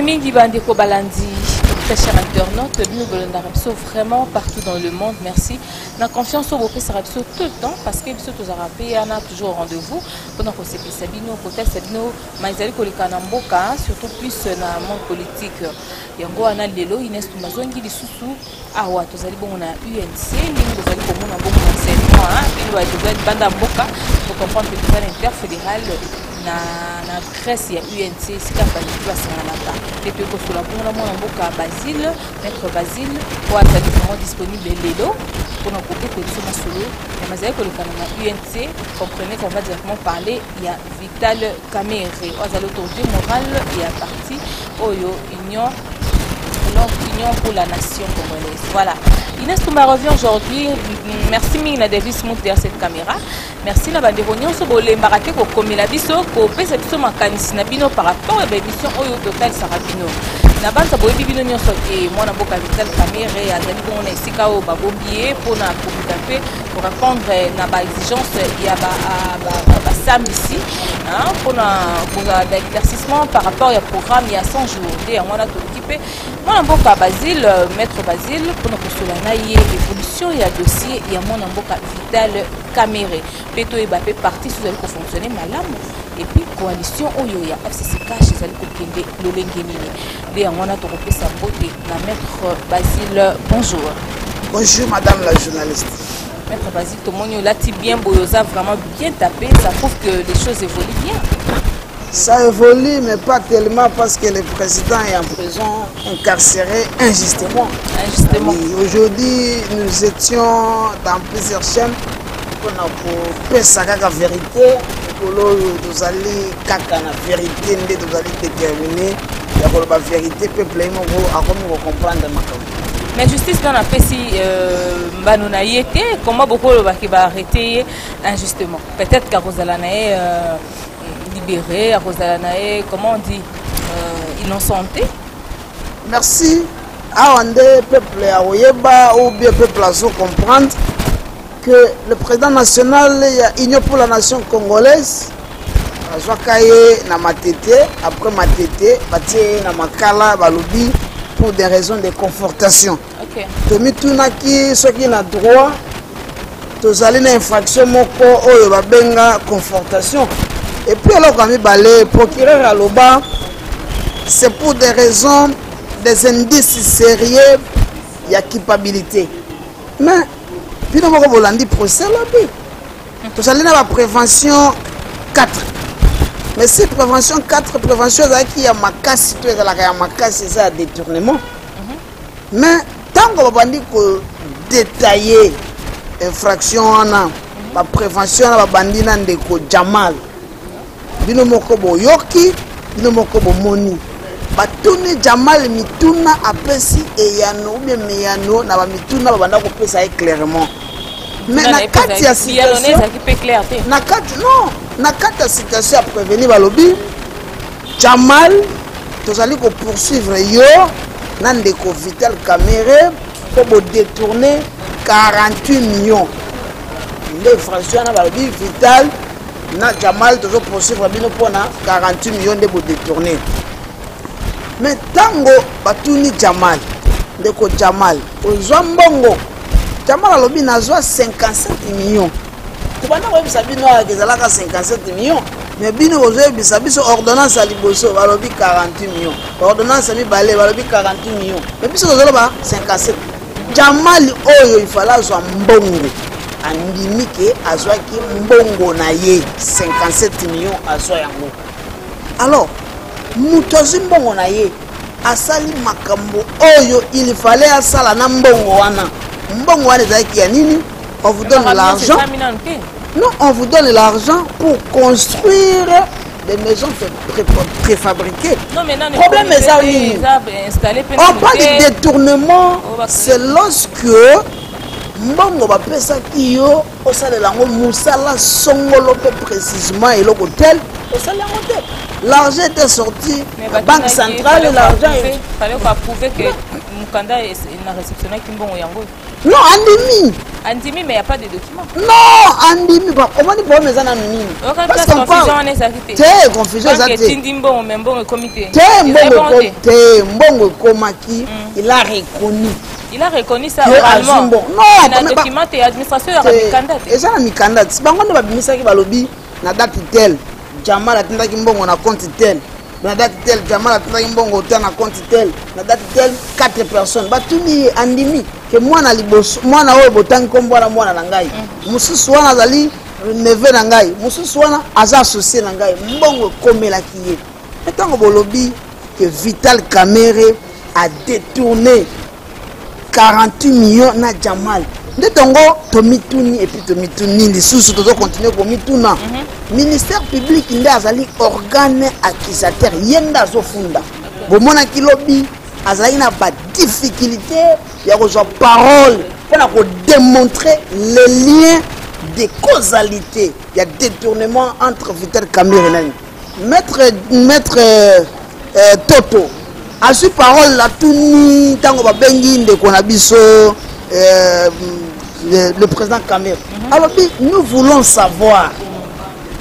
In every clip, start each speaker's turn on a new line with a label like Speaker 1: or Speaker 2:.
Speaker 1: Mingi Bandeko Balandi, très cher internaute, nous vraiment partout dans le monde, merci. La confiance au Bopé sera tout le temps parce que nous on a toujours rendez-vous pendant que c'est Sabino, côté Sabino, Maïzali Kolikanamboka, surtout plus dans le monde politique. Yango ana lelo Inès Tumazongi lisusu awa tozali bongo na UNC lingi tozali komona bongo na enseignement il va devoir banda mboka pour comprendre que c'est interfédéral na Grèce ya UNC sika bandi basanganaka et puis ko sula bongo na mona mboka Basile maître Basile pour être vraiment disponible lelo pour nous côté que nous solo ya mazali ko lekana na UNC comprenez qu'on va directement parler il y a Vital Kamerhe aux autorités morales et à parti Oyo Union pour la nation congolaise. Voilà. Inès Toumba revient aujourd'hui. Merci Mina Davis monte derrière cette caméra. Merci na bande bonyon so bolé mbarate ko komela biso ko pesa biso makanisi na bino par rapport à l'émission Oyo Total Sarabino. Na banda boye bibino nyonso et moi na boka Vital Kamerhe azali bon na esika o babombier pour na communiquer pour répondre na ba exigence ya ba sam ici hein pour l'éclaircissement par rapport au programme il y a 100 jours et on a tout équipé. Moi mboka Basile maître Basile pour nous cela évolution et dossier il y a mon mboka Vital Kamerhe peto et Mbappé parti sur elle fonctionner malamu et puis coalition oyo ya FCC cash ezali kokende lolenge nini les on a tout repé sa beauté na maître Basile bonjour.
Speaker 2: Bonjour madame la journaliste.
Speaker 1: Maître Basile tout le monde là bien boyosa vraiment bien tapé ça prouve que les choses évoluent bien.
Speaker 2: Ça évolue, mais pas tellement parce que le président est en prison, incarcéré injustement.
Speaker 1: Injustement.
Speaker 2: Aujourd'hui, nous étions dans plusieurs chaînes pour la vérité, pour nous allons la vérité, nous allons déterminer la vérité, peuple à comprendre ma
Speaker 1: mais justice on a fait si banona yété comment beaucoup qui va arrêter injustement. Peut-être qu'à Rosalanae libéré, à Rosalanae, comment on dit, innocenté.
Speaker 2: Merci. Awande peuple à Oyeba ou bien peuple à comprendre que le président national il y a Union pour la nation congolaise. Azwakaye na matete après matete batie na makala balobi pour des raisons de confortation.
Speaker 1: OK.
Speaker 2: Tomi tunaki ceux qui na droit tozali na infraction moko oyo babenga confortation. Et puis alors quand il balé procureur à l'Oba, c'est pour des raisons, des indices sérieux, il y a culpabilité. Mais puis nous avons volandi procès là-bas. Nous allons la prévention 4. Mais si prévention 4, prévention il y a ma casse, il y a ma casse, c'est ça détournement. Mais tant qu'on va dire que détailler infraction la prévention la bandina de Jamal. Bino mokobo yoki, bino mokobo moni. Batuni Jamal mituna apesi eyano ou bien meyano na ba mituna ba banda ko pesa clairement. Mais na kati ya situation na kati non, na kati ya situation à prévenir balobi Jamal tozali ko poursuivre yo nande ko Vital Kamerhe pour détourner 48 millions. Les fractions na balobi Vital na Jamal toujours poursuivre bino pour 48 millions de détournés. Mais tango batuni Jamal ndeko Jamal ozwambongo Jamal alobi nazwa 57 millions. Tubana ko bisa bino akezalaka 57 millions. Mais bino ozoye bisa biso ordonnance à liboso balobi 48 millions. Ordonnance mi balé balobi 48 millions. Mais biso ozoloba 57. Jamal oyo ifala zwa mbongo. Andimike azwaki mbongo na ye 57 millions azwa yango. Alors mutozi mbongo na ye asali makambo oyo il fallait asala na mbongo wana. Mbongo wana ezaki ya nini? On vous donne l'argent. Non, on vous donne l'argent pour construire des maisons préfabriquées. Non, mais non, problème est ça. On parle de détournement, c'est lorsque mbongo bapesa kiyo osala lango musala songolo pe précisément et l'hôtel osala l'hôtel. L'argent était sorti la banque centrale l'argent il fallait pas prouver que Mukanda n'a réceptionné ki mbongo yango. Non, andimi
Speaker 1: Andimi, mais il n'y a pas de documents.
Speaker 2: Non, Andimi, comment on peut mettre ça dans le nid?
Speaker 1: Parce qu'on parle.
Speaker 2: T'es confusion, ça
Speaker 1: t'es. Tindimbo, même bon comité.
Speaker 2: T'es Mbongo Komaki, il a reconnu.
Speaker 1: Il a reconnu ça oralement.
Speaker 2: Non,
Speaker 1: il a documenté l'administration de la Mikanda.
Speaker 2: Et ça, la Mikanda, c'est pas quand on va venir ça qui va lobby, na date telle, Jamal a tendance qu'il mbongo na compte tel. Na date telle, Jamal a tendance qu'il mbongo na compte tel. Na date telle, 4 personnes. Bah tout ni andimi que moi na libos, moi na oyo botangi kombo na mwana na ngai. Mususu wana zali neve na ngai. Mususu wana aza associé na ngai. Mbongo komela kiye. Etango bolobi que Vital Kamerhe a détourné 48 millions na Jamal. De tongo tomituni et puis tomituni les sous toujours continuer pour mituna. Ministère public inde azali organe accusateur yenda zofunda. Bomona kilobi azali na ba difficulté ya ko parole pour démontrer les liens de causalité. Il y a détournement entre Vital Kamerhe et nani. Maître Toto a su parole la tuni tango ba bengi ndeko na biso le président Kamerhe. Alors nous voulons savoir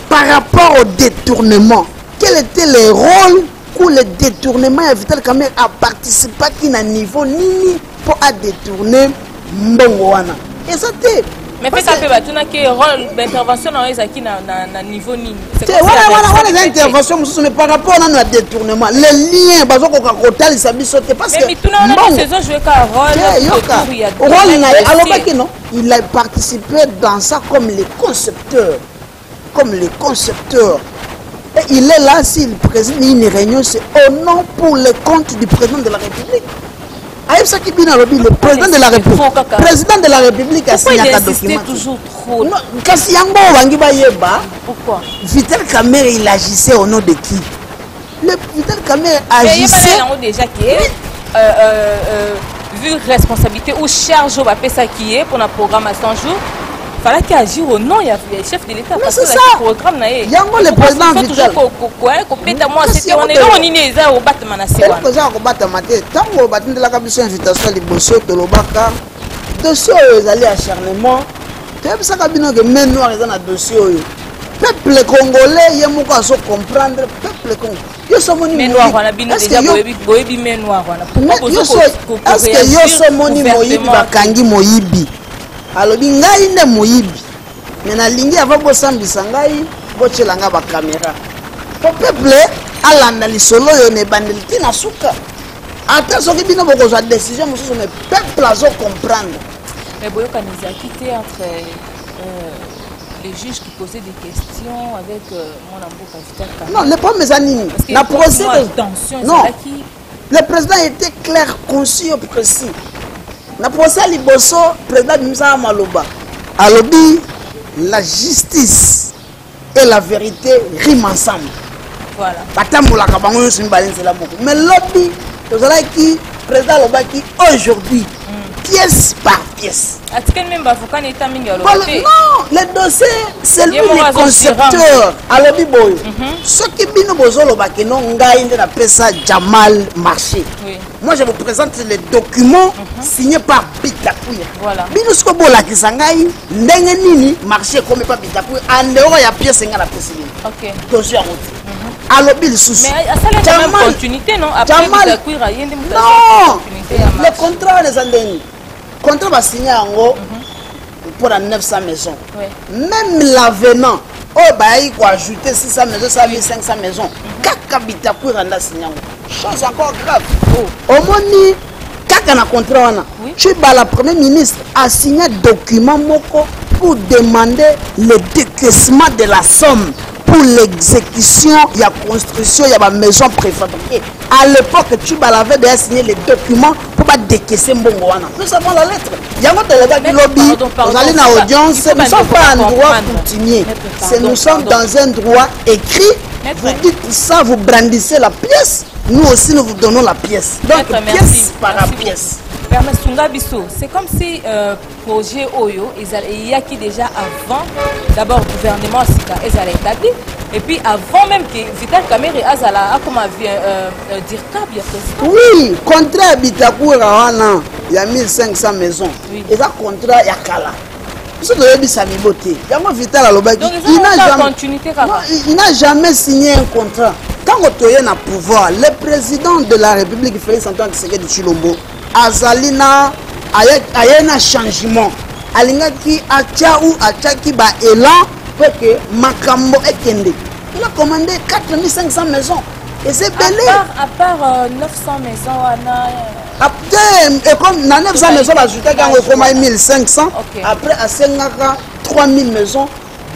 Speaker 2: par rapport au détournement quel était le rôle où le détournement et Vital Kamerhe a participé à un niveau nini pour détourner mbongo wana. Et ça c'était
Speaker 1: mais fait ça fait batuna que rôle d'intervention dans les acquis na niveau nini.
Speaker 2: Voilà les interventions mais par rapport à détournement les liens bazo ko kotal isabiso te parce que
Speaker 1: mais tout na saison jouer ka rôle
Speaker 2: alors pas que non il a participé dans ça comme les concepteurs et il est là s'il préside une réunion c'est au nom pour le compte du président de la République. Le président de la République. Président de la République a signé un document.
Speaker 1: Toujours trop.
Speaker 2: Non, pourquoi Vital Kamerhe il agissait au nom de qui? Le Vital Kamerhe agissait.
Speaker 1: Déjà qui est vu responsabilité ou charge au ça qui est pour la programmation jour. Il fallait qu'il agisse au nom, il y a le chef de l'État.
Speaker 2: Mais c'est ça. Il y a le président Vital. Peuple congolais, il y a beaucoup à se comprendre. Peuple congolais. Yo somoni moyibi bakangi moyibi. Alors ngai nde moyibi. Mais na lingi ava bosambisa ngai bochelanga ba caméra. Po peuple alanda lisolo yo ne bandeli na suka. Ata soki bino boko za décision mosusu mais peuple azo comprendre.
Speaker 1: Mais boyoka nizaki te entre les juges qui posaient des questions avec mon amour Vital Kamerhe.
Speaker 2: Non, le problème est nini. La procès non. Le président était clair, concis et précis. La procès liboso président Moussa Maloba. Alobi la justice et la vérité riment ensemble.
Speaker 1: Voilà.
Speaker 2: Mais lobby, qui président Lobaki aujourd'hui pièce par pièce.
Speaker 1: Non,
Speaker 2: le dossier, c'est lui le concepteur. Alors, ce qui est bon, c'est Jamal Marché. Moi, je vous présente les documents signés par Bitakuya.
Speaker 1: Voilà.
Speaker 2: Binusko bola kisangai, ndenge nini marché comme pas Bitakuya, en dehors ya pièce ngala pièce.
Speaker 1: OK.
Speaker 2: Dossier alors bil sous.
Speaker 1: Mais ça la même continuité non après Bitakuya yende
Speaker 2: non. Le contrat des andeni. Contrat va signer en gros pour la 900 maisons.
Speaker 1: Oui.
Speaker 2: Même l'avenant, il faut ajouter 600 maisons, 500 maisons. Kaka Bitakuya randa signer. Chose encore grave. Au moins, kaka na contrat
Speaker 1: oui.
Speaker 2: Tu vas la première ministre a signé un document pour demander le décaissement de la somme pour l'exécution, il y a construction, il y a ma maison préfabriquée. À l'époque, tu vas déjà signé les documents pour pas décaisser Mbongoana. Nous avons la lettre. Il y a un délégat qui lobby. Vous allez dans l'audience. Nous ne sommes pas en droit coutumier. Nous sommes dans un droit écrit. Vous dites ça, vous brandissez la pièce. Nous aussi, nous vous donnons la pièce. Donc, pièce par pièce.
Speaker 1: C'est comme si projet Oyo, il y a qui déjà avant, d'abord gouvernement Sika, ils allaient établir, et puis avant même que Vital Kamerhe a comme dire câble,
Speaker 2: oui, contrat Bitakuya, il y a 1500 maisons.
Speaker 1: Oui.
Speaker 2: Et ça, contrat Yakala. biso toyebisa mibote yango Vital alobaki il n'a jamais signé un contrat. Quand on est au pouvoir, le président de la République Félix Antoine Tshisekedi Tshilombo azalina ayena changement alingaki atia ou atiaki ba élan pour que makambo ekende. Il a commandé 4500 maisons et c'est belé.
Speaker 1: À part 900 maisons
Speaker 2: après, et comme dans 900 maisons, on a 1500. Après, à 3000 maisons,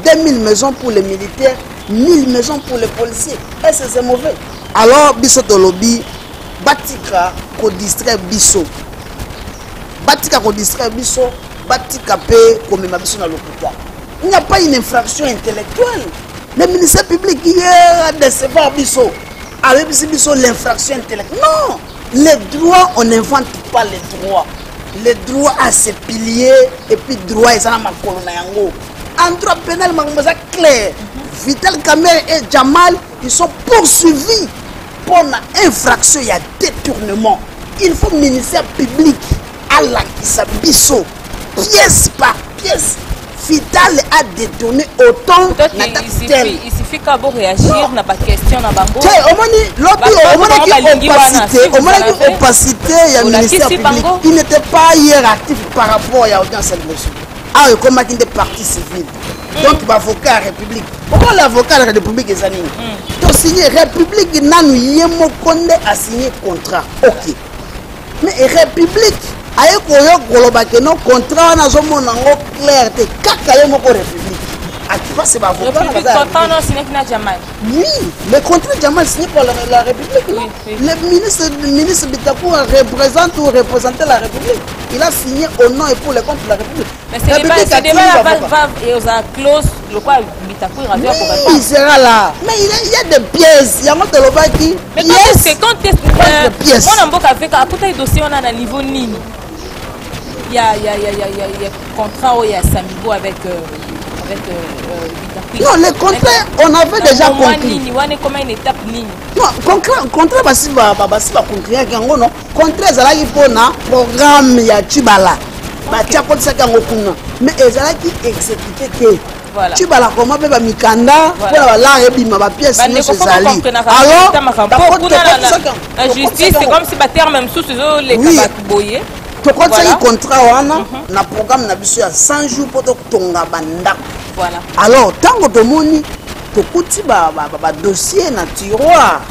Speaker 2: 2000 maisons pour les militaires, 1000 maisons pour les policiers. Et c'est mauvais. Alors, biso to lobby, batika ko distrait biso. Batika ko distrait biso, batika pe ko mema biso na l'hôpital. Il n'y a pas une infraction intellectuelle. Le ministère public hier a décevoir biso. Avec biso l'infraction intellectuelle. Non! Les droits, on n'invente pas les droits. Les droits à ses piliers et puis droits, ils sont en droit pénal, c'est clair. Vital Kamerhe et Jamal, ils sont poursuivis pour infraction, il y a détournement. Il faut ministère public à la Kisabiso, pièce par pièce. Vital a détourné autant
Speaker 1: il suffit qu'à vous réagir, n'a pas de question, n'a pas de
Speaker 2: opacité, il y a ministère public. Il n'était pas hiérarchique par rapport à l'audience élection. Ah, comme il est parti civil. Donc, l'avocat à la République. Pourquoi l'avocat à la République est signé? Donc, signé République, Nanou Yemo Konde a signé contrat. Ok. Mais République, aye koyo kolobake no contrat na zo mona ngo clair te kaka ye moko République atipa c'est ba voter
Speaker 1: contrat non signé na Jamal.
Speaker 2: Oui, le contrat Jamal signé par la République. Oui. Le ministre Bitakour représente ou représentait la République. Il a signé au nom et pour le compte de la République.
Speaker 1: Mais c'est débat va et aux clause le quoi Bitakour il va
Speaker 2: pour il sera là. Mais il y a des pièces, il y a mon telobaki.
Speaker 1: Mais quand est-ce mon amboka fait à côté dossier on a un niveau nini. Il y a contrat où il y a Samigo avec
Speaker 2: non, le contrat, on avait déjà conclu.
Speaker 1: Comment une étape ligne.
Speaker 2: Non, contrat, c'est pas concret. Non, contrat, c'est pour un programme, il y a Tibala. Mais ils ont exécuté que. Tibala, comment peut Mikanda, pour la rebima, ma pièce, c'est sali. Alors,
Speaker 1: la justice, c'est comme si les termes même sous les cababoyés.
Speaker 2: Tu as un contrat na programme na biso ya 100 jours pour tonga banda.
Speaker 1: Voilà.
Speaker 2: Alors tant que tu moni to kuti ba dossier na tiroir,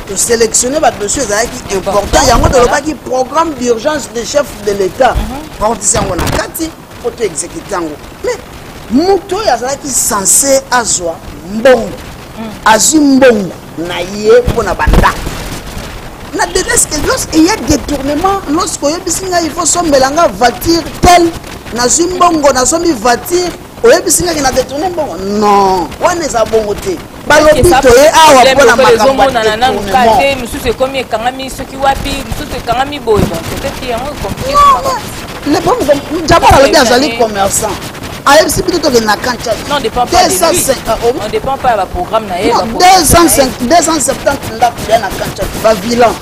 Speaker 2: tu sélectionner ba dossier qui important yango de lobaki programme d'urgence des chefs de l'état. Quand tu sango na kati pour te exécuter ngo. Mais muto ya zaki censé azwa mbongo. Azimbongo na ye pona banda. Lorsqu'il y a détournement, il faut sommer la voiture telle, na zimbongo, na sommi voiture, il y a détourné. Non, on est à bon côté.
Speaker 1: Non, on dépend pas de lui. On dépend pas du programme.
Speaker 2: 270 bilan.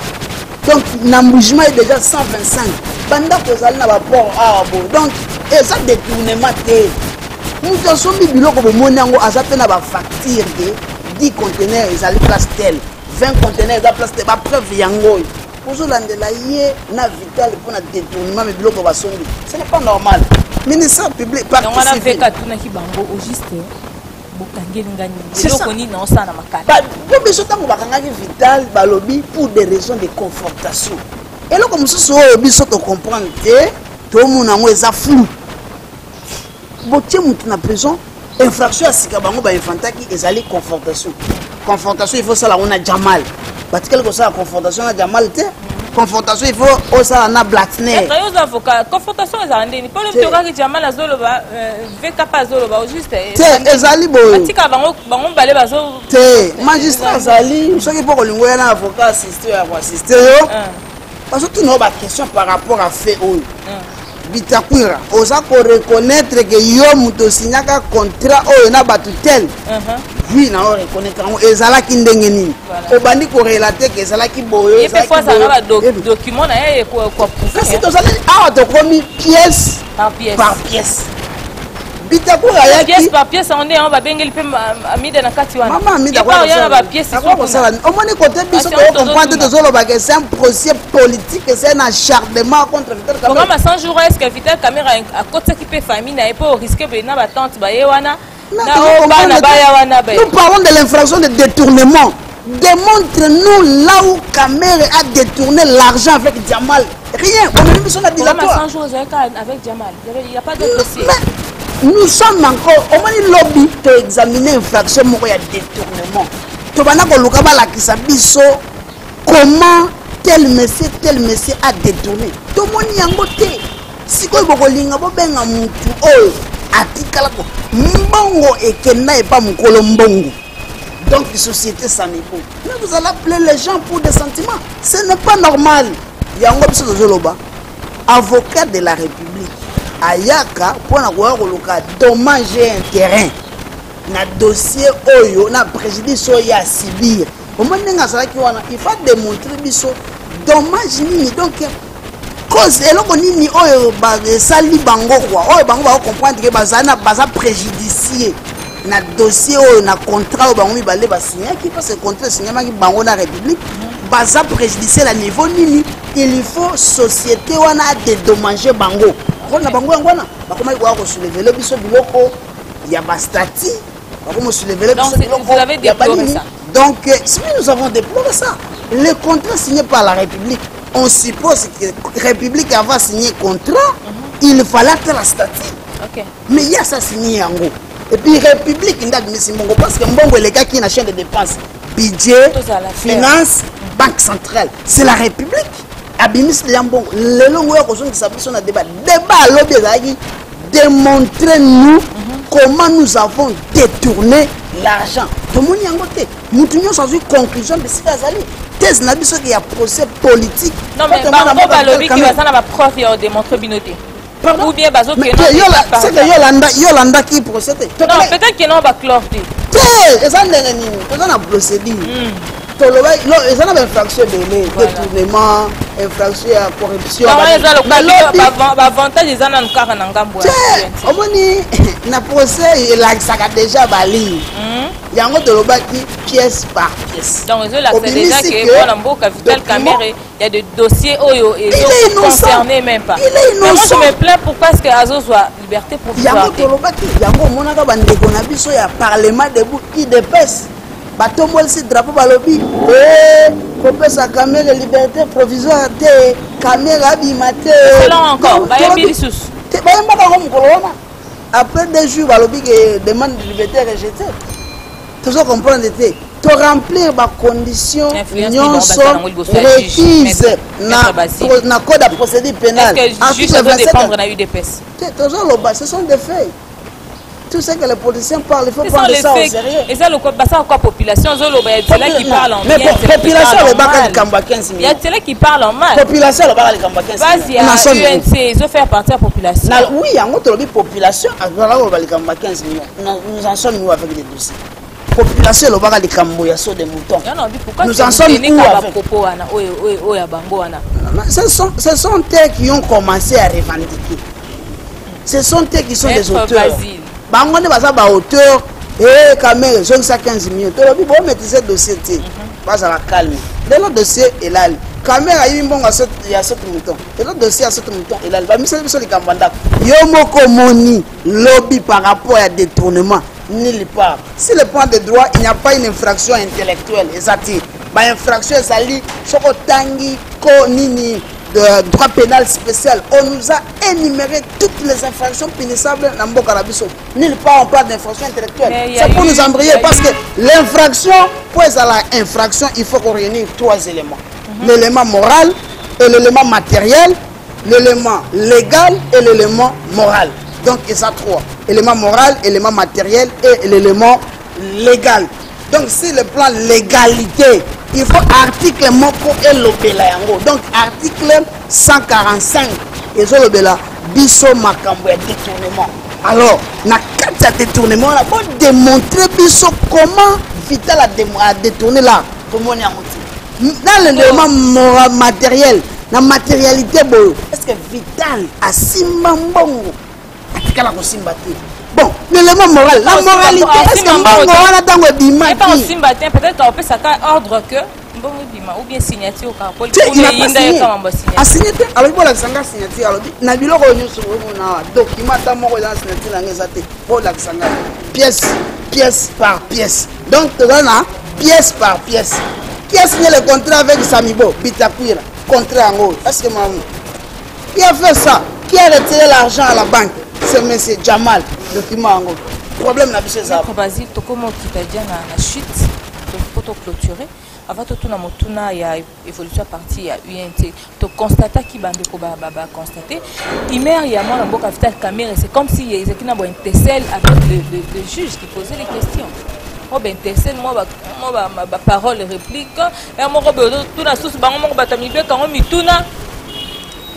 Speaker 2: Donc, l'embouchement est déjà 125. Pendant que ça n'a pas port. Donc, et ça détournement. Nous avons mis le monnaie à ça na facture de 10 conteneurs, ils allaient place tel, 20 conteneurs, ils allaient place tel, preuve yango. Pour cela, na Vital pour le détournement, mais ce n'est pas normal. Ministère public,
Speaker 1: parti civil. On a fait que bango au juste. C'est ça.
Speaker 2: Vital balobi pour des raisons de confrontation. Et là, comme ça, on comprend que tout le monde est flou. Si vous êtes en prison, infraction à Sikabango, ils allaient confrontation. Confrontation, il faut ça, on a Jamal. Quelle que soit la confrontation, à Jamal, confrontation, il faut aussi un blatner.
Speaker 1: Confrontation, ils ont dit, pas le temps que Jamal a zoloba, VKP zoloba, juste.
Speaker 2: Ezali boy.
Speaker 1: Tika bango balé bazo.
Speaker 2: Magistrat Zali, ceux qui peuvent lui un avocat assister à assister. Parce que tu n'as pas de question par rapport à fait où. Bitakwira, osa ko reconnaître que yo muto signaka contrat o na batutel. Oui, na reconnaître ezala ki ndenge nini. Obandi ko relater que ezala ki boyo.
Speaker 1: Et parfois ça na document na ye ko prouver.
Speaker 2: C'est to zali a to komi pièce par pièce. Bitakour ayaki
Speaker 1: pièce par pièce on est on va bengeli pe amida na kati wana
Speaker 2: maman amida
Speaker 1: quoi ya ba pièce
Speaker 2: quoi ça au moins côté biso ko comprendre de zolo ba que c'est un procès politique c'est un acharnement contre Vital Kamerhe
Speaker 1: comment 100 jours est-ce que Vital Kamerhe à côté qui peut famille na pas risquer na ba tante ba yewana na bana ba ya wana ba
Speaker 2: nous parlons de l'infraction de détournement. Démontre-nous là où Kamerhe a détourné l'argent avec Djamal. Rien. On a mis son dilatoire.
Speaker 1: 100 jours avec Djamal. Il n'y a pas de dossier.
Speaker 2: Nous sommes encore au moins lobby pour examiner l'infraction de détournement. Tu vas nous la kisabiso comment tel monsieur a détourné. Tout le monde y a voté. Si vous avez un benga mutu oh atikala ko mbongo ekena et pas mukolo mbongo. Donc, la société s'en est bon. Mais vous allez appeler les gens pour des sentiments. Ce n'est pas normal. Il y a un avocat de la République. Ayaka, pour avoir dommage et intérêt. Na dossier Oyo, na préjudice Oyo à subir. Il faut démontrer biso dommage nini. Donc, cause eloko nini Oyo sali bango quoi. Oyo bango va comprendre que bazana baza préjudicié. Na dossier ou na contrat ou bango mibale ba signer qui parce que contrat signé ma ki bango na République baza préjudicier la niveau nini il faut société wana dédommager bango on a bango ngwana ba koma ko soulever le biso biloko ya ba statut ba koma soulever le biso biloko
Speaker 1: vous avez déploré ça
Speaker 2: donc si nous avons déploré ça le contrat signé par la République on suppose que la République avait signé contrat il fallait la statut
Speaker 1: OK
Speaker 2: mais il y a ça signé yango. Et puis République parce que Mbongo les gars qui n'a chaîne de dépenses budget finance banque centrale c'est la République abimis les Mbongo les longues qui s'appuient sur le débat lobby démontrer nous comment nous avons détourné l'argent tout le monde y a voté nous tenons sans une conclusion de ce qu'azali thèse n'a pas qu'il y a procès politique
Speaker 1: non mais Bango lobby qui va ça n'a pas preuve et démontrer binoté.
Speaker 2: Pardon?
Speaker 1: Ou bien bazo que
Speaker 2: c'est que Yolanda qui procède.
Speaker 1: Non, peut-être que non va clore.
Speaker 2: Ça n'a procédure. Ils ont une infraction de détournement, infraction à corruption.
Speaker 1: Avantage ils en ont encore un gambo.
Speaker 2: Au moins na procès il a déjà bali. Il y a un autre pièce par pièce.
Speaker 1: Donc là c'est déjà que on a beaucoup Vital Kamerhe, il y a des dossiers oyo et ils sont concernés même pas.
Speaker 2: Il est innocent.
Speaker 1: Moi je me plains pourquoi est-ce que Azo soit liberté provisoire.
Speaker 2: Il y a un autre il y a un monaka bandeko na biso ya parlement debout qui dépasse. Bato mol si drapeau balobi kopesa Kamerhe liberté provisoire te Kamerhe abimate.
Speaker 1: C'est long encore. Ba yebi sous.
Speaker 2: Te ba yamba ba ngomkolo wana. Après 2 jours balobi que demande de liberté rejetée. Toujours comprendre te remplir ma condition requise na code de procédure pénale.
Speaker 1: Est-ce que juste de dépendre na UDPS.
Speaker 2: Toujours ce sont des faits. Tout ce que les politiciens parlent, il faut prendre ça au sérieux.
Speaker 1: Et ça, le code, ça, quoi, population, c'est là qui parle en bien.
Speaker 2: Mais population, le bac de Kamba 15 millions.
Speaker 1: Il y a celle qui parle en mal.
Speaker 2: Population, le bac de Kamba 15 millions.
Speaker 1: Vas-y, à UNC, ils ont fait partie de la population.
Speaker 2: Oui, il y a une autre population, le bac de Kamba 15 millions. Nous en sommes où avec les dossiers. Population, le bac de Kamba, il y a saut des moutons. Nous en sommes où avec ce sont eux qui ont commencé à revendiquer. Ce sont eux qui sont des auteurs. Bangonde baza ba auteur Kamerhe 15 millions. To lobi bo maîtriser dossier té. Baza la calme. Le dossier est là. Kamerhe ayi mbongo ya 7 moutons. Le dossier à 7 moutons est là. Ba miseli biso likambanda. Yo moko moni lobby par rapport à détournement nulle part. Si le point de droit, il n'y a pas une infraction intellectuelle, exactement. Ba infraction sali soko tangi ko nini de droit pénal spécial, on nous a énuméré toutes les infractions punissables dans Mboka Rabiso. Nulle part on parle d'infraction intellectuelle. C'est pour nous embrayer parce que l'infraction, pour l'infraction, il faut qu'on réunisse 3 éléments. L'élément moral, et l'élément matériel, l'élément légal et l'élément moral. Donc il y a 3. Élément moral, élément matériel et l'élément légal. Donc si le plan légalité, il faut article moko et lobela yango. Donc article 145 et zo lobela biso makambo ya détournement. Alors na kati ya détournement on va démontrer biso comment Vital a détourné là tout le monde yango. Dans l'élément matériel, la matérialité boyo. Est-ce que Vital a simba mbongo atikala ko simba te? Bon, l'élément moral. La moralité, est-ce que mbongo wana tango bima
Speaker 1: et pas aussi matin peut-être qu'on peut s'attendre ordre que mbongo bima ou bien signature au caracol ou bien yinda comme signature.
Speaker 2: A signature alors il faut la sanga signature alors na biloko nyusu na document ta moko dans signature na ngezate pour la sanga pièce par pièce. Donc tu donnes pièce par pièce. Qui a signé le contrat avec Samibo Bitakwira contrat en haut. Est-ce que maman qui a fait ça? Qui a retiré l'argent à la banque? C'est M. Jamal, document en haut. Problème n'a pas ça.
Speaker 1: Maître Basile, tu comment tu t'as dit na chute, tu peux clôturer. Avant tout na motuna il y a évolution partie il y a UNT. Tu constates qui bande ko ba constater. Hier il y a moi na capital caméra, c'est comme si il y a qui na un tessel avec le juge qui posait les questions. Moi ben tessel moi ma parole réplique et moi tout na sous bango mo ba tamibe quand mi tuna.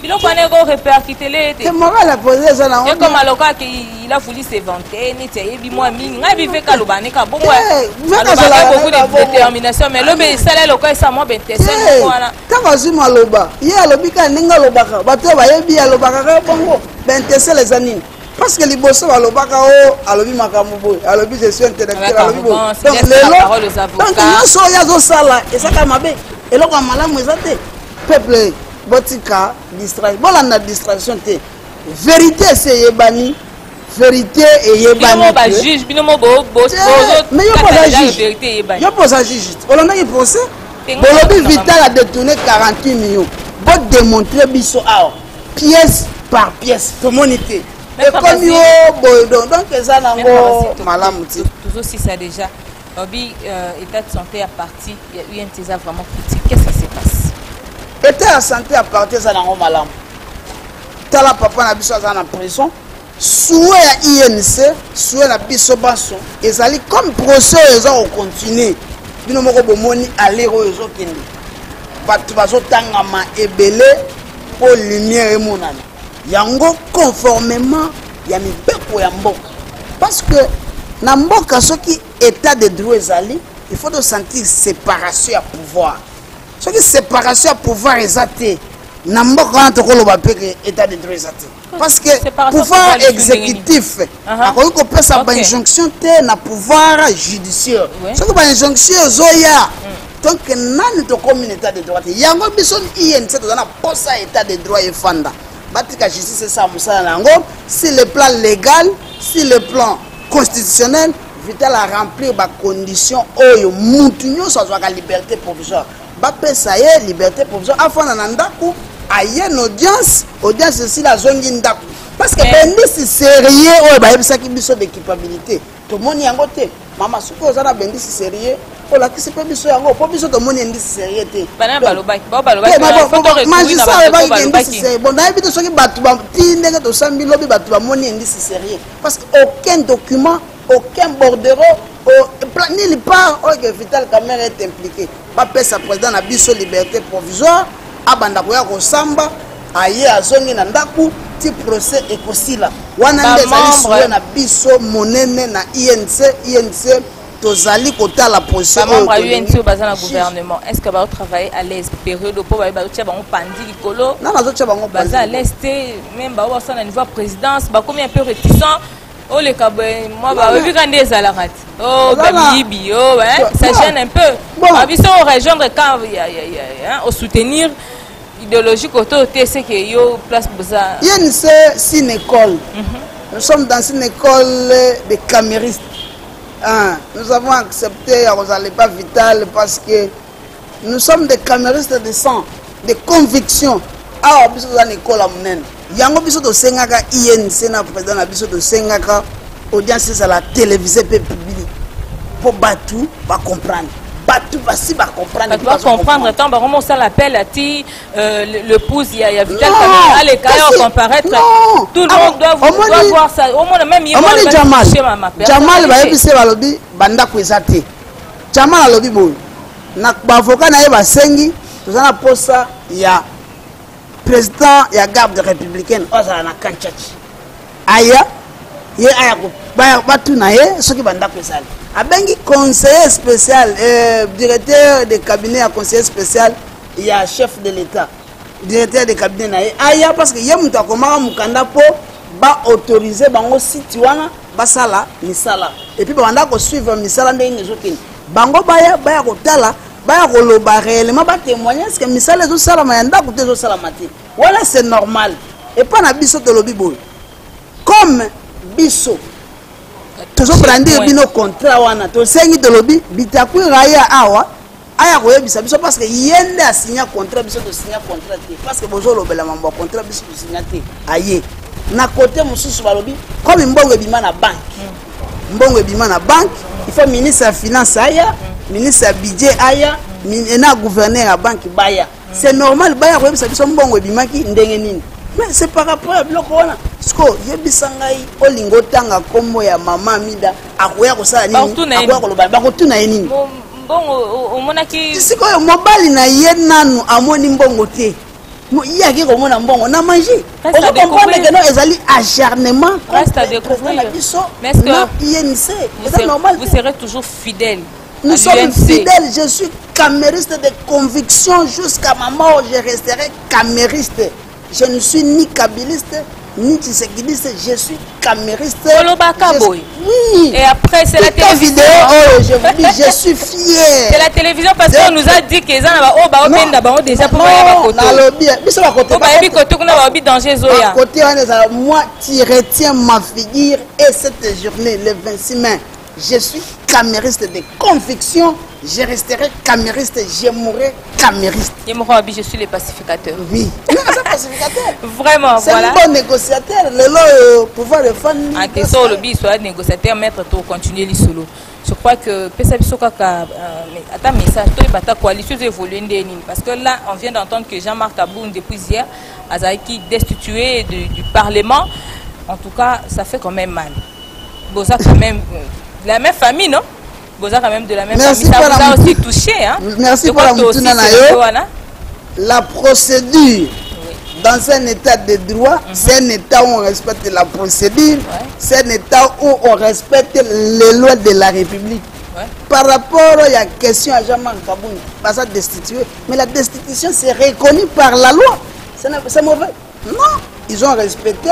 Speaker 1: Il a pas répercuté les.
Speaker 2: C'est moral à poser ça là.
Speaker 1: Et comme aloka qu'il a voulu s'éventer, n'était moi mine, n'a pas fait kalobane ka bon ouais. Beaucoup de détermination mais le ben ça là loka ça moi ben tessel voilà.
Speaker 2: Quand vas-y maloba, il y a lobika ninga lobaka, bato ba yebi alobaka ka bongo, ben tessel les anines. Parce que les boss alobaka o alobi makambo boy, alobi je suis intellectuel alobi boy. Donc les donc nous so ya zo sala et ça ka mabe. Et là comme malamu ezate peuple botika distraction bon la distraction te vérité c'est yebani vérité et yebani
Speaker 1: bino ba juge bino mo bo
Speaker 2: mais yo pose à juge on a eu procès Bolobi Vital a détourné 48 millions pour démontrer biso a pièce par pièce communauté et comme yo bodo donc ça nango malamu ti
Speaker 1: toujours si ça déjà obi état de santé à partie il y a eu un tesa vraiment critique qu'est-ce qui se passe.
Speaker 2: État la santé à partir ça dans malam. Tala papa na biso za na prison. Souhait à INC, souhait na biso baso. Ezali comme procès ils ont continuer. Bino moko bomoni aller oyo kende. Batu bazo tangama ebele pour lumière et monana. Yango conformément ya mibeko ya mboka. Parce que na mboka soki état de droit ezali, il faut de sentir séparation à pouvoir. Ce qui séparation à pouvoir exacté n'amboka to koloba peke état de droit exacté parce que pouvoir exécutif a ko pesa ba injonction te na pouvoir judiciaire ce que ba injonction zoya donc nani to comme état de droit yango bison INC to na posa état de droit e fanda batika justice c'est ça musala nango sur le plan légal sur le plan constitutionnel Vital a rempli ba conditions oyo mutu nyoso azwaka liberté provisoire bapesa ye liberté provisoire afana na ndaku aye audience aussi la zone ndaku parce que bendisi sérieux oyo bayebisaki biso de culpabilité tomoni yango te mama suki ozana bendisi sérieux olakisi pe biso yango po biso tomoni endisi sérieux te bon nayebi te soki bato bati ndenge tosambi lobi bato bamoni endisi sérieux parce que aucun document aucun bordereau nulle part que Vital Caméra est impliqué. Pas sa président na biso liberté provisoire, abanda koya ko samba, aye azongi na ndaku, ti procès ekosila. Wana ndezali na biso monene na INC tozali kota la position.
Speaker 1: Membre à UNC au bazan na gouvernement. Est-ce que va travailler à l'aise période pour ba tia bango pandi likolo?
Speaker 2: Non, na zo tia bango
Speaker 1: bazan à l'aise même ba wa sana niveau présidence, ba comme un peu réticent. Oh les cabins, moi bah vu quand des alarat. Oh Gabibi, oh hein, ça gêne un peu. Bon, avis on rejoindre quand au soutenir idéologique autour c'est que yo place pour ça.
Speaker 2: INC c'est une école. Nous sommes dans une école de caméristes. Nous avons accepté à Rosalie pas Vital parce que nous sommes des caméristes de sang, de conviction. Ah, biso dans l'école à Monen. Yango biso to sengaka INC na président na biso to sengaka audience à la télévision pe publique pour batu va comprendre. Batu va si va comprendre.
Speaker 1: Tu vas comprendre tant bah comment ça l'appelle à ti le pouce il y a Vital Caméra les cas comparaître tout le monde doit voir ça au moins même il
Speaker 2: Jamal va epise balobi banda ko ezate. Jamal alobi boy. Na ba avocat na ye ba sengi tozana posa ya président ya garde républicaine ozala na kanchachi aya ye aya ko batu na ye soki banda pesali abengi conseiller spécial directeur de cabinet à conseiller spécial ya chef de l'état directeur de cabinet na ye aya parce que ye muta komaka mukanda po ba autoriser bango site wana basala misala et puis banda ko suivre misala ndenge ezokini bango baya kotala baya koloba réellement ba témoigner est-ce que misala ezosala ma ndako te ezosala mati voilà c'est normal et pas na biso to lobi boy comme biso toujours brandir bino contrat wana to sengi to lobi bitaku raya awa aya koyebisa biso parce que yende a signé contrat biso to signé contrat te parce que bozo lobela mambo contrat biso to signé te aye na côté mususu balobi comme mbongo ebima na banque mbongo ebima na banque il faut ministre ya finance aya ministre ya budget aya na gouverneur ya banque baya c'est normal baya koyebisa biso mbongo ebimaki ndenge nini mais c'est par rapport à biloko wana sko yebisa ngai olingo tanga kombo ya mama mida akoya kosala nini akoya koloba bakotuna ye nini
Speaker 1: mbongo omonaki
Speaker 2: sikoyo mobali na ye nanu amoni mbongo te yaki komona mbongo na manger okokomprendre que non ezali acharnement
Speaker 1: reste à découvrir mais est-ce que
Speaker 2: c'est normal
Speaker 1: vous serez toujours fidèle
Speaker 2: nous sommes fidèles je suis camériste de conviction jusqu'à ma mort je resterai camériste je ne suis ni kabiliste ni tshisekidiste, je suis camériste.
Speaker 1: Oui. Et après, c'est la télévision.
Speaker 2: Vidéo, oh, je vous dis, je suis fier.
Speaker 1: C'est la télévision parce qu'on nous a dit que les gens déjà pour
Speaker 2: moi, tu retiens ma figure et cette journée, le 26 mai, je suis camériste de conviction. Je resterai camériste, je mourrai camériste.
Speaker 1: Je suis le pacificateur.
Speaker 2: Oui. Pacificateur.
Speaker 1: Vraiment,
Speaker 2: c'est
Speaker 1: voilà.
Speaker 2: Un bon négociateur. Le pouvoir de fan.
Speaker 1: En question, le soit négociateur, maître, pour continuer les solo. Je crois que attends, mais ça, la coalition évolue parce que là, on vient d'entendre que Jean-Marc Aboun, depuis hier, a été destitué du Parlement. En tout cas, ça fait quand même mal. Bon, ça, quand même, la même famille, non? Vous avez quand même de la même famille, ça vous a aussi touché, hein?
Speaker 2: Merci pour la moutuna nayo. La procédure dans un état de droit, c'est un état où on respecte la procédure, c'est un état où on respecte les lois de la République. Par rapport à la question à Jean-Marc Kaboun, pas ça destitué, mais la destitution c'est reconnu par la loi. C'est mauvais. Non, ils ont respecté.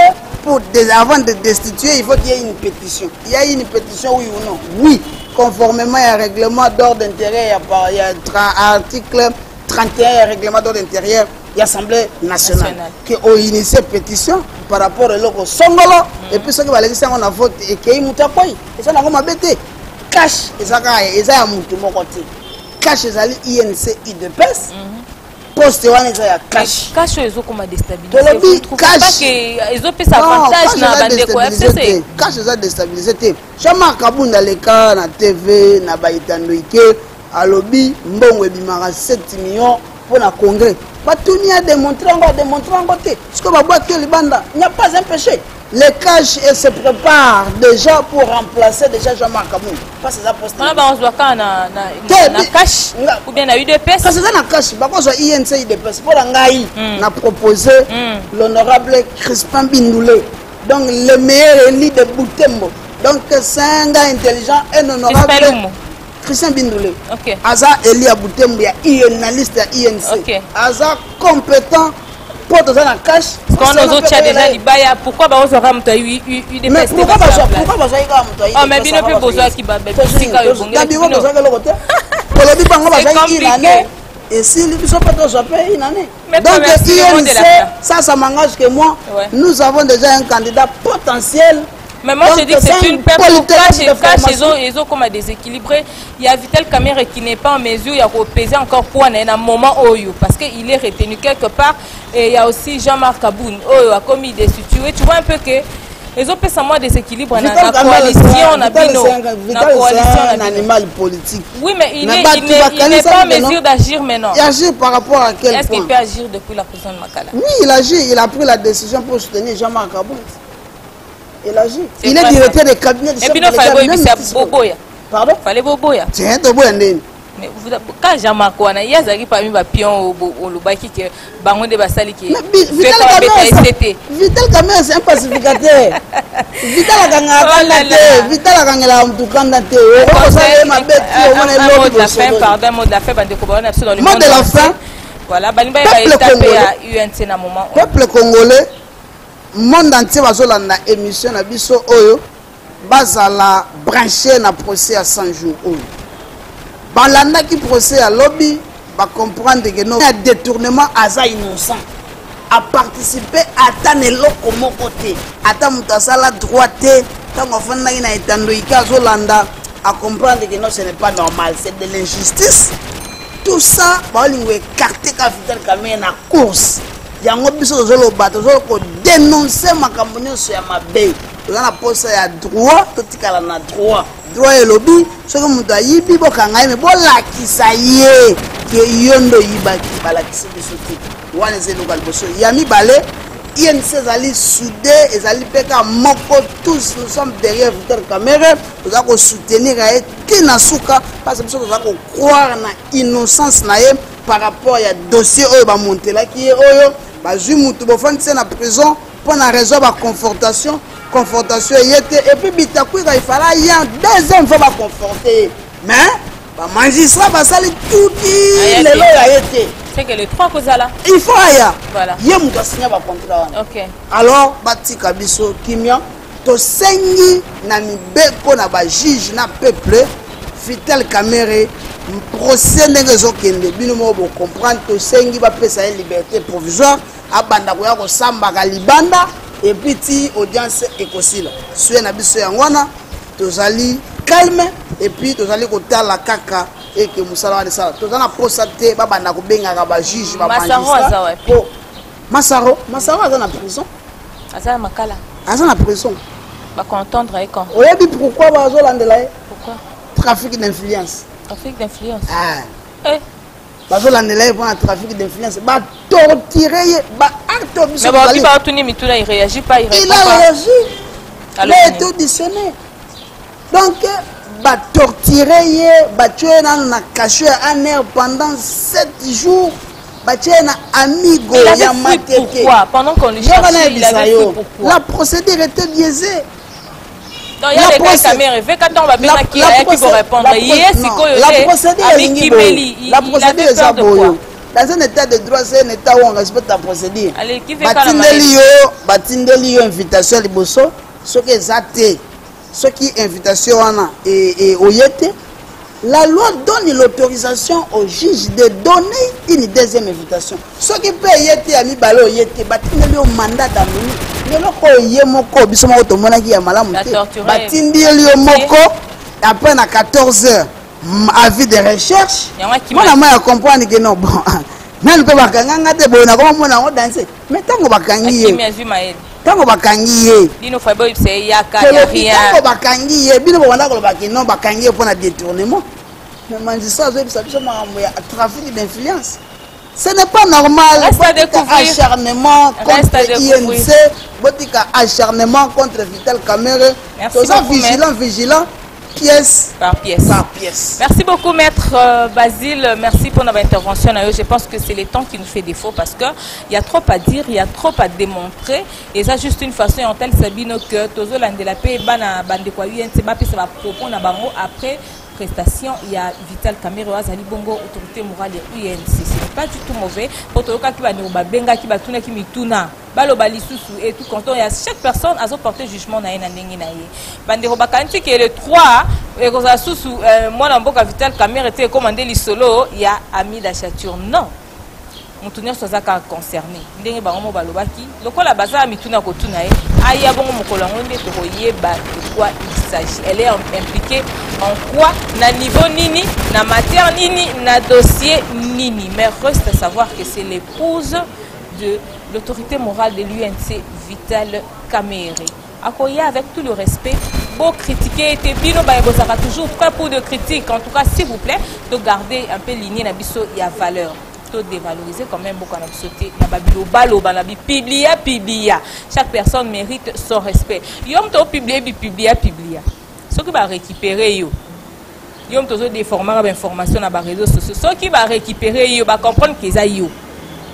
Speaker 2: Avant de destituer, il faut qu'il y ait une pétition. Il y a une pétition, oui ou non? Oui. Conformément au règlement d'ordre intérieur, il y a l'article 31 règlement d'ordre intérieur de l'Assemblée nationale qui a initié pétition par rapport au Songolo. Et puis ce qui va aller, c'est qu'on a voté et qu'il y a Moutakoy. Et ça n'a pas m'abêté. Cash, et ça a Moutou mon côté. Cash, et INC, IDPS. Poste wana eza ya cash.
Speaker 1: Cash ezo koma déstabiliser.
Speaker 2: Cash
Speaker 1: ezo pesa avantage na bande ko FCC.
Speaker 2: Cash eza déstabiliser. Jean-Marc Kaboun aleka na TV na baitando ike alobi mbongo ebimaka 7 millions pour la congrès. Batuni a démontré encore te. Ce que babwa que libanda, il n'y a pas un péché. Le cash se prépare déjà pour remplacer déjà Jean-Marc Kaboun. Pas ça poste.
Speaker 1: On va voir quand na cash ou bien na UDPS.
Speaker 2: Quand c'est na cash, ba ko so INC UDPS pour ngai na proposé l'honorable Crispin Bindoulé. Donc le meilleur élu de Boutembo. Donc c'est un gars intelligent et honorable. Christian Bindoulé.
Speaker 1: OK.
Speaker 2: Aza élu à Boutembo, il y a une liste à INC.
Speaker 1: OK.
Speaker 2: Aza compétent. Quand on a cash,
Speaker 1: quand nous autres déjà libaya, pourquoi bah on se rame toi UDPS?
Speaker 2: Mais pourquoi bah ça y rame toi?
Speaker 1: Oh mais bien plus besoin qui va bisika yo bonga.
Speaker 2: D'abord besoin que le côté. Pour le dit pas on va faire une année. Et si les sont pas tous payer une année. Donc ça m'engage que moi nous avons déjà un candidat potentiel.
Speaker 1: Mais moi je dis que c'est une perte pour cash ils ont comme à déséquilibrer. Il y a Vital Kamerhe qui n'est pas en mesure de peser encore pour un moment parce qu'il est retenu quelque part. Et il y a aussi Jean-Marc Kaboun a commis des situés. Tu vois un peu que les autres peuvent moins déséquilibre dans la coalition.
Speaker 2: C'est un animal politique.
Speaker 1: Oui, mais il n'est pas en mesure d'agir maintenant.
Speaker 2: Il agit par rapport à quel point?
Speaker 1: Est-ce qu'il peut agir depuis la prison de Makala?
Speaker 2: Oui, il agit. Il a pris la décision pour soutenir Jean-Marc Kaboun. Il agit. Il est directeur des cabinets de chef de l'État. Pardon?
Speaker 1: Fallait Boboya.
Speaker 2: Tiens, tu vois,
Speaker 1: mais quand Jean-Marc Wana, il y a des parmi les pions au Lubaki qui bangon de basali qui
Speaker 2: Vital Kamerhe c'est un pacificateur. Vital Kamerhe Vital Kamerhe mtukandate.
Speaker 1: Mot de la fin, pardon, mot de la fin, bande kobana dans le monde
Speaker 2: de la fin.
Speaker 1: Voilà, Baniba va taper à UNC na moment.
Speaker 2: Peuple congolais, monde entier bazolanda émission na biso oyo bazala branché na procès à 100 jours oyo balandaki procès à lobby ba comprendre que non détournement aza innocent a participer ata neloko moko te ata mutu asala droit te ntango afandaki na etandoiki azolanda à comprendre que non ce n'est pas normal, c'est de l'injustice. Tout ça baolingo écarté ka Vital Kamerhe na course yango biso tozoloba tozoloko dénoncer makambo nyonso ya mabe toza na posa ya droit totikala na droit elobi soki moto ayibi bokanga ye me bolakisa ye ke yo ndo oyibaki balakisi biso te wana eza eloko ya liboso ya mibale INC ezali soudé ezali mpe ka moko tous nous sommes derrière Vital Kamerhe toza kosoutenir ye ti na suka parce que biso toza kokroire na innocence na ye par rapport ya dossier oyo bamontelaki ye oyo bazwi mutu bofandisi na prison mpo na raison baconfortation eye te et puis Bitakwira ifala ye deuxième fois baconforte ye mais bamagistrat basali tuti lelo ya ye te.
Speaker 1: C'est que les trois causes là.
Speaker 2: Il faut aya.
Speaker 1: Voilà.
Speaker 2: Ye mutu signer ba contrat wana.
Speaker 1: OK.
Speaker 2: Alors batika biso kimia to sengi na mibeko na ba juge na peuple Vital Kamerhe procès ndenge zokende bino mo bo comprendre to sengi ba pesa ye liberté provisoire abanda ko ya ko samba ka libanda et puis ti audience ekosila. Sué na biso yangwana tozali calme et puis tozali kotala kaka et que musala wana sala tozana posate babanda ko benga ba juge ba magistrat po Masaro aza na prison
Speaker 1: aza makala
Speaker 2: aza na prison
Speaker 1: ba contendre avec quand
Speaker 2: oyebi pourquoi bazolandela ye
Speaker 1: pourquoi
Speaker 2: trafic d'influence bazolandela ye mpona trafic d'influence batortire ye baacte biso
Speaker 1: il réagit pas il
Speaker 2: a réagi il a été auditionné donc batortire ye batue nano na cachot ya un air pendant 7 jours batie na amigo ya mateke
Speaker 1: pendant qu'on le cherchait il avait fait pourquoi
Speaker 2: la procédure était biaisée.
Speaker 1: Donc il y a des cas Kamerhe quand on va bien qui va répondre
Speaker 2: la procédure est ça boyo dans un état de droit c'est un état où on respecte la procédure batindeli yo invitation liboso soki ezate soki invitation wana et oyete la loi donne l'autorisation au juge de donner une deuxième invitation. Ce qui peut y être à mi-balo, y être batindeli au mandat d'amener. Mais le yé moko, bisoma otomona qui a malamouté. Batindeli au moko, après à 14 heures, avis de recherche. Moi, je comprends que non, bon. Même pas bakanga te bona comme mona on danser. Mais tango bakangi ye. Tango bakangi ye.
Speaker 1: Dino fabo c'est yaka ya rien.
Speaker 2: Tango bakangi ye, bino banda ko baki non bakangi pour na détournement. Mais magistrat zo bisa biso makambo ya trafic d'influence. Ce n'est pas normal. Acharnement contre INC, botika acharnement contre Vital Kamerhe. Tous vigilant. Pièce
Speaker 1: par pièce. Merci beaucoup, Maître Basile. Merci pour notre intervention. Je pense que c'est le temps qui nous fait défaut parce qu'il y a trop à dire, il y a trop à démontrer. Et ça, juste une façon, en tel sabino que Tozo Landela Paix, Bana Bandekwa UNC, ça va proposer après prestation. Il y a Vital Kamerhe, Azali Bongo, autorité morale et UNC. Ce n'est pas du tout mauvais. Pour Toyoka qui va nous benga, qui va tourner, qui mituna. Balobali Soussou et tout quand il y a chaque personne a porté jugement na ndenge na ye bandeko bakanti que le 3 et ko za Soussou moi na mboka Vital Kamerhe était commandé li solo il y a ami d'achature non mutunir soza ka concerné ndenge bango balobaki lokola baza mituna ko tuna ye aya bongo mokolo ngonde to koyeba de quoi il s'agit elle est impliquée en quoi na niveau nini na matière nini na dossier nini mais reste à savoir que c'est l'épouse de l'autorité morale de l'UNC Vital Kamerhe. Akoya avec tout le respect, beau critiquer et bino vous sera toujours prêt pour de critiques. En tout cas, s'il vous plaît, de garder un peu lignée nabiso il y a valeur. De dévaloriser quand même beaucoup nabisoté nababilo balo banabi publia. Chaque personne mérite son respect. Yom to publier. Ce qui va récupérer yo. Yom to déformer l'information dans les réseaux sociaux. Ce qui va récupérer yo va comprendre qu'ils a yo.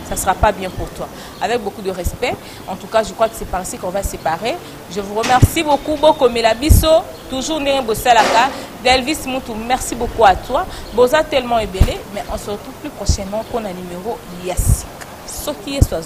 Speaker 1: Ça ne sera pas bien pour toi. Avec beaucoup de respect. En tout cas, je crois que c'est par ici qu'on va se séparer. Je vous remercie beaucoup. Bokomela Bisso, toujours Néen Bossalaka. Delvis Moutou, merci beaucoup à toi. Boza tellement ébélé, mais on se retrouve plus prochainement pour un numéro Yassik. Ce qui est soit